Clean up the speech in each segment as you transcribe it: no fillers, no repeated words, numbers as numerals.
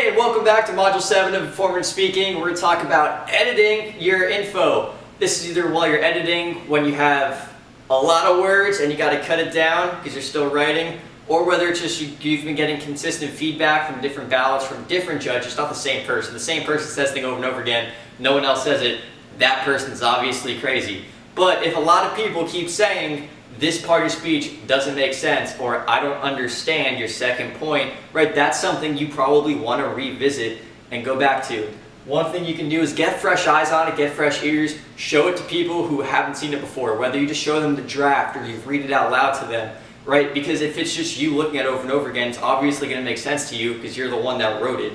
Hey, welcome back to Module 7 of Performance Speaking. We're going to talk about editing your info. This is either while you're editing, when you have a lot of words and you got to cut it down because you're still writing, or whether it's just you've been getting consistent feedback from different ballots from different judges, not the same person. The same person says things over and over again, no one else says it, that person's obviously crazy. But if a lot of people keep saying, this part of your speech doesn't make sense, or I don't understand your second point, right? That's something you probably want to revisit and go back to. One thing you can do is get fresh eyes on it, get fresh ears, show it to people who haven't seen it before, whether you just show them the draft or you read it out loud to them, right? Because if it's just you looking at it over and over again, it's obviously going to make sense to you because you're the one that wrote it,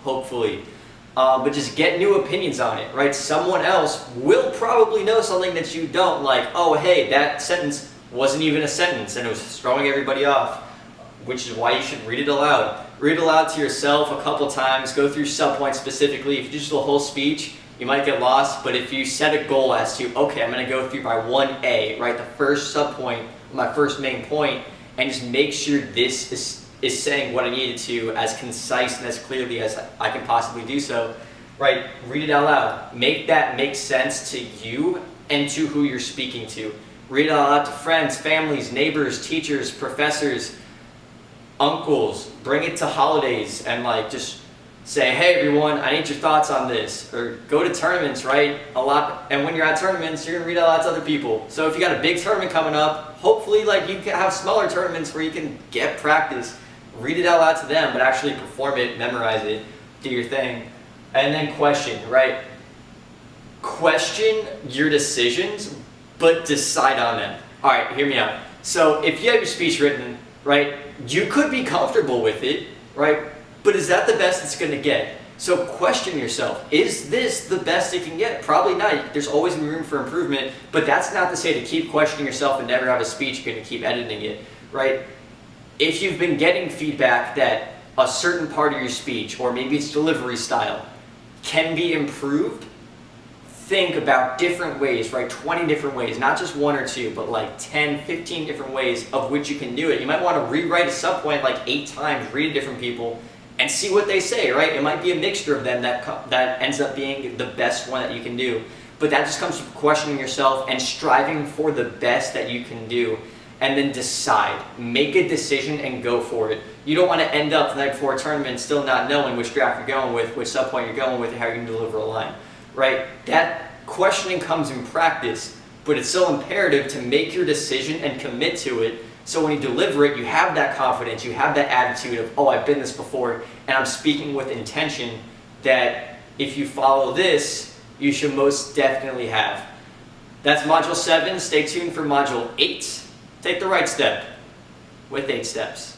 hopefully. But just get new opinions on it, right? Someone else will probably know something that you don't, like, oh, hey, that sentence wasn't even a sentence and it was throwing everybody off, which is why you should read it aloud. Read it aloud to yourself a couple times, go through subpoints specifically. If you just do the whole speech, you might get lost, but if you set a goal as to, okay, I'm going to go through by 1A, right, the first subpoint, my first main point, and just make sure this is saying what I needed to as concise and as clearly as I can possibly do so, right, read it out loud. Make that make sense to you and to who you're speaking to. Read it out to friends, families, neighbors, teachers, professors, uncles. Bring it to holidays and just say, hey everyone, I need your thoughts on this. Or go to tournaments, right? And when you're at tournaments, you're gonna read it out loud to other people. So if you got a big tournament coming up, hopefully you can have smaller tournaments where you can get practice. Read it out loud to them, but actually perform it, memorize it, do your thing. And then question, right? Question your decisions, but decide on them. All right, hear me out. So if you have your speech written, right, you could be comfortable with it, right, but is that the best it's gonna get? So question yourself, is this the best it can get? Probably not. There's always room for improvement, but that's not to say to keep questioning yourself and never have a speech, you're gonna keep editing it, right? If you've been getting feedback that a certain part of your speech, or maybe its delivery style, can be improved, think about different ways, right? 20 different ways, not just one or two, but like 10, 15 different ways of which you can do it. You might want to rewrite a subpoint like 8 times, read to different people, and see what they say, right? It might be a mixture of them that ends up being the best one that you can do. But that just comes from questioning yourself and striving for the best that you can do. And then decide. Make a decision and go for it. You don't want to end up the night before a tournament still not knowing which draft you're going with, which subpoint you're going with, and how you're going to deliver a line. Right? That questioning comes in practice, but it's so imperative to make your decision and commit to it, so when you deliver it, you have that confidence, you have that attitude of, oh, I've been this before, and I'm speaking with intention that if you follow this, you should most definitely have. That's Module 7. Stay tuned for Module 8. Take the right step with 8 steps.